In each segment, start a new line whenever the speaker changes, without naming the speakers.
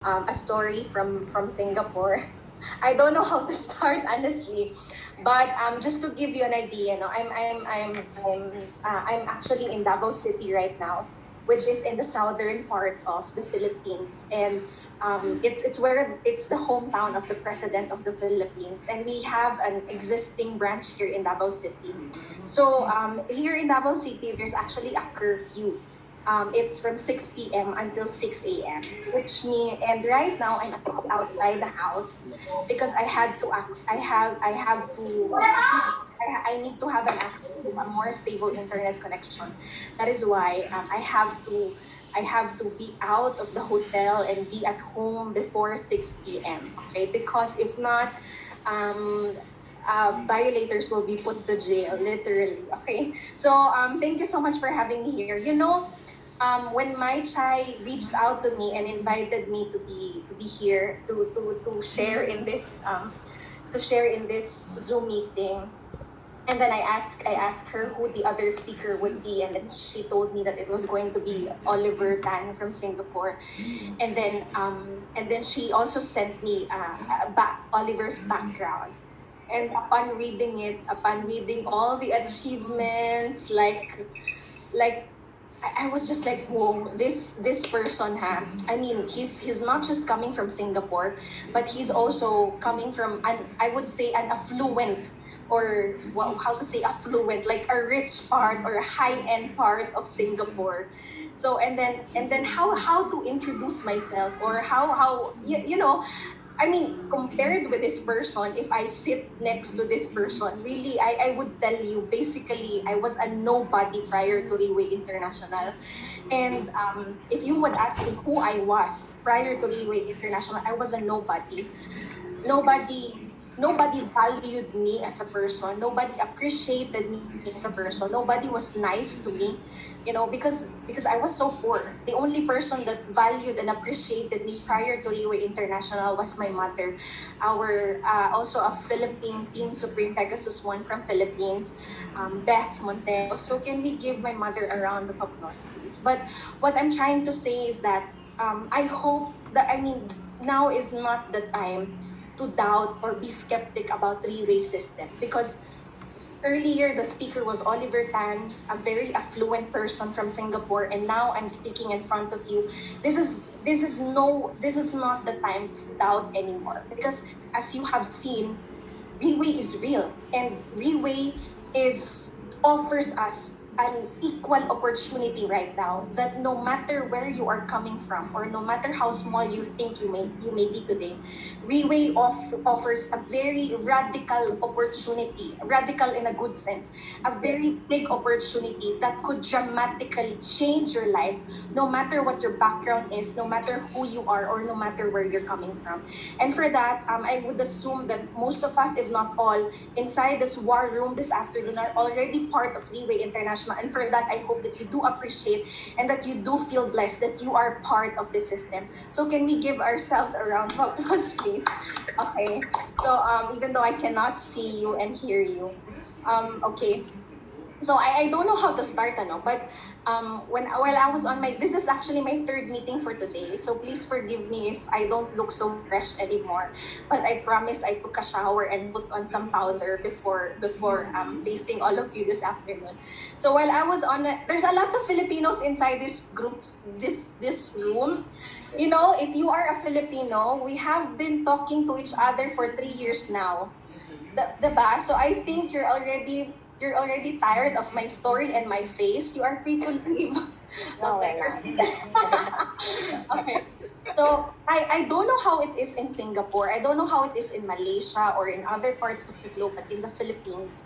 a story from Singapore. I don't know how to start honestly, but just to give you an idea, I'm actually in Davao City right now, which is in the southern part of the Philippines, and it's the hometown of the president of the Philippines, and we have an existing branch here in Davao City. So here in Davao City, there's actually a curfew. It's from 6 p.m. until 6 a.m. Which mean and right now I'm actually outside the house because I had to act. I have to. I need to have an access to a more stable internet connection. That is why I have to be out of the hotel and be at home before 6 p.m. Okay, because if not, um, violators will be put to jail, literally. Okay, so thank you so much for having me here. When my chai reached out to me and invited me to be here to share in this Zoom meeting, and then I asked her who the other speaker would be, and then she told me that it was going to be Oliver Tan from Singapore, and then she also sent me Oliver's background. And upon reading all the achievements, like I was just like, whoa, this person, I mean, he's not just coming from Singapore, but he's also coming from an I would say an affluent, or well, how to say affluent, like a rich part or a high end part of Singapore. So and then how to introduce myself, or how you know I mean, compared with this person, if I sit next to this person, really, I would tell you, basically, I was a nobody prior to Riway International. And if you would ask me who I was prior to Riway International, I was a nobody. Nobody valued me as a person. Nobody appreciated me as a person. Nobody was nice to me, because I was so poor. The only person that valued and appreciated me prior to Riway International was my mother. Our also a Philippine Team Supreme Pegasus One from Philippines, Beth Montero. So can we give my mother a round of applause, please? But what I'm trying to say is that I hope that, I mean, now is not the time to doubt or be skeptic about three-way system, because earlier the speaker was Oliver Tan, a very affluent person from Singapore, and now I'm speaking in front of you. This is not the time to doubt anymore, because as you have seen, Reway is real, and Reway is offers us an equal opportunity right now, that no matter where you are coming from, or no matter how small you think you may be today, Reway offers a very radical opportunity, radical in a good sense, a very big opportunity that could dramatically change your life, no matter what your background is, no matter who you are, or no matter where you're coming from. And for that, I would assume that most of us, if not all, inside this war room this afternoon are already part of Leeway International. And for that, I hope that you do appreciate and that you do feel blessed that you are part of the system. So can we give ourselves a round of applause, please? Okay. So even though I cannot see you and hear you, okay. So I don't know how to start, but when while I was on my this is actually my third meeting for today, so please forgive me if I don't look so fresh anymore. But I promise I took a shower and put on some powder before facing all of you this afternoon. So while I was there's a lot of Filipinos inside this group, this room. If you are a Filipino, we have been talking to each other for 3 years now. Diba? So I think you're already tired of my story and my face. You are free to leave. Okay. Okay. So I don't know how it is in Singapore. I don't know how it is in Malaysia or in other parts of the globe, but in the Philippines,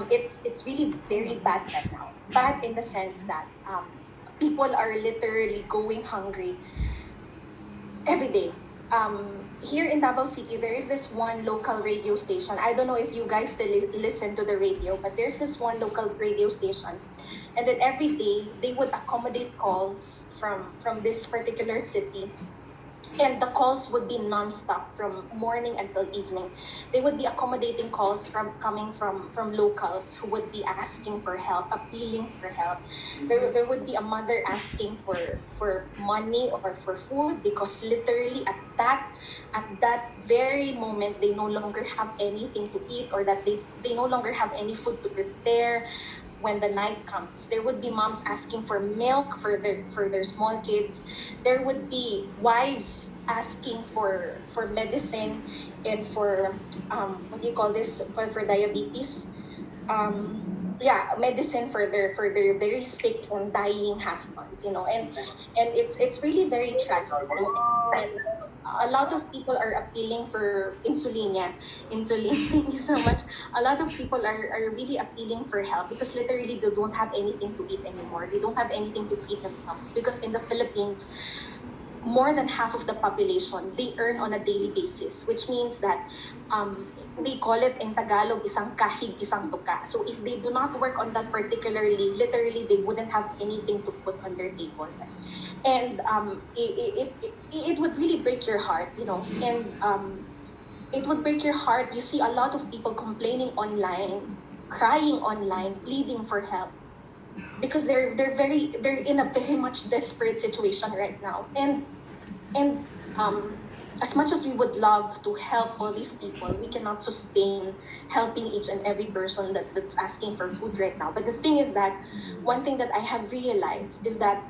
it's really very bad right now. Bad in the sense that people are literally going hungry every day. Here in Davao City, there is this one local radio station. I don't know if you guys still listen to the radio, but there's this one local radio station. And then every day, they would accommodate calls from this particular city. and the calls would be non-stop from morning until evening. They would be accommodating calls from coming from locals who would be asking for help, appealing for help. There would be a mother asking for money or for food, because literally at that very moment they no longer have anything to eat, or that they no longer have any food to prepare. When the night comes, there would be moms asking for milk for their small kids. There would be wives asking for medicine, and for what do you call this, for diabetes. Yeah, medicine for their very sick and dying husbands, and it's really very tragic. And a lot of people are appealing for insulin. Yeah, insulin. Thank you so much. A lot of people are really appealing for help, because literally they don't have anything to eat anymore. They don't have anything to feed themselves, because in the Philippines, more than half of the population, they earn on a daily basis, which means that we call it in Tagalog, isang kahig, isang tuka. So if they do not work on that particularly, literally they wouldn't have anything to put on their table. And it would really break your heart, and it would break your heart. You see a lot of people complaining online, crying online, pleading for help, because they're in a very much desperate situation right now. And as much as we would love to help all these people, we cannot sustain helping each and every person that's asking for food right now. But the thing is that one thing that I have realized is that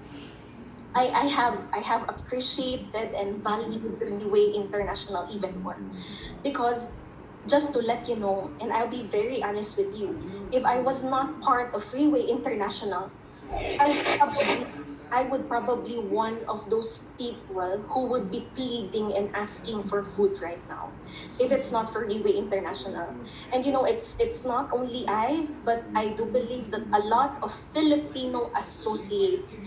I have appreciated and valued Relay International even more, because just to let you know, and I'll be very honest with you, if I was not part of Freeway International, I would probably one of those people who would be pleading and asking for food right now, if it's not for Freeway International. And it's not only but I do believe that a lot of Filipino associates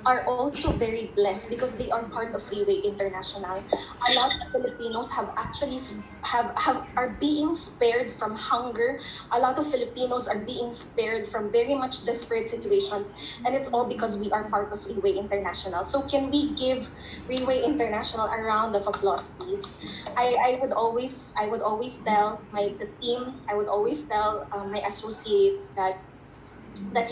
are also very blessed, because they are part of Freeway International. A lot of Filipinos have actually are being spared from hunger. A lot of Filipinos are being spared from very much desperate situations, and it's all because we are part of Freeway International. So can we give Freeway International a round of applause, please? I would always tell the team, I would always tell my associates that that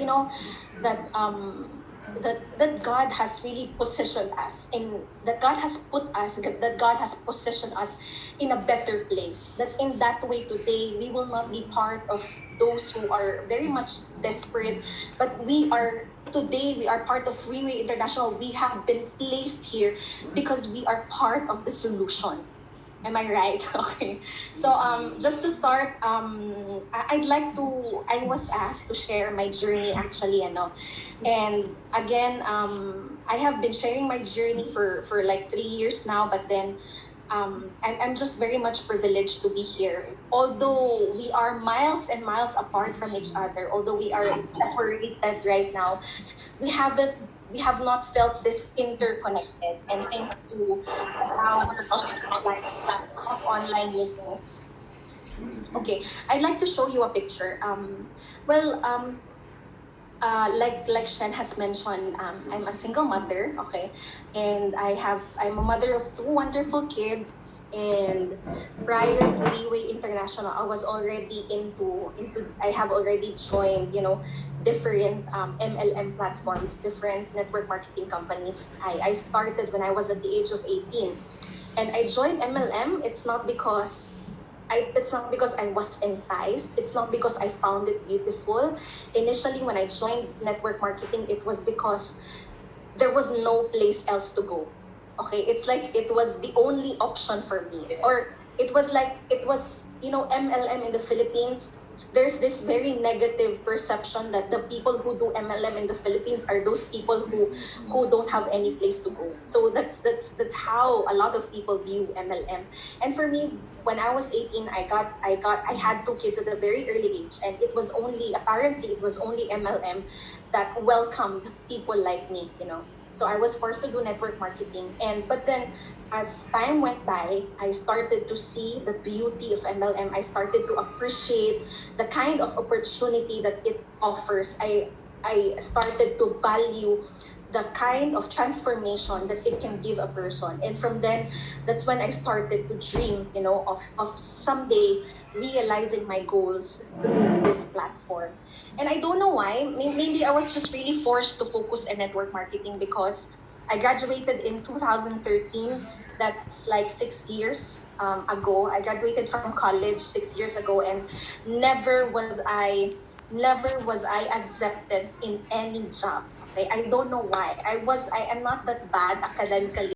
that God has really positioned us, in that God has put us that God has positioned us in a better place, that in that way today we will not be part of those who are very much desperate, but we are part of Freeway International. We have been placed here because we are part of the solution. Am I right? Okay. So just to start, I'd like to. I was asked to share my journey actually, and again, I have been sharing my journey for like 3 years now, but then I'm just very much privileged to be here. Although we are miles and miles apart from each other, although we are separated right now, we haven't we have not felt this interconnected, and thanks to the power of online meetings. Okay, I'd like to show you a picture. Well, like Shen has mentioned, I'm a single mother, okay, and I'm a mother of two wonderful kids. And prior to Leeway International, I was already into. I have already joined, different MLM platforms, different network marketing companies. I started when I was at the age of 18, and I joined MLM. It's not because I was enticed. It's not because I found it beautiful. Initially, when I joined network marketing, it was because there was no place else to go. Okay, it's like it was the only option for me. Or it was MLM in the Philippines. There's this very negative perception that the people who do MLM in the Philippines are those people who don't have any place to go. So that's how a lot of people view MLM. And for me, when I was 18, I had two kids at a very early age, and it was only MLM that welcomed people like me. So I was forced to do network marketing, but then as time went by, I started to see the beauty of MLM. I started to appreciate the kind of opportunity that it offers. I started to value the kind of transformation that it can give a person. And from then, that's when I started to dream, of someday realizing my goals through this platform. And I don't know why. Maybe I was just really forced to focus in network marketing because I graduated in 2013. That's like 6 years ago. I graduated from college 6 years ago, and never was I never was I accepted in any job. Okay, I don't know why. I am not that bad academically.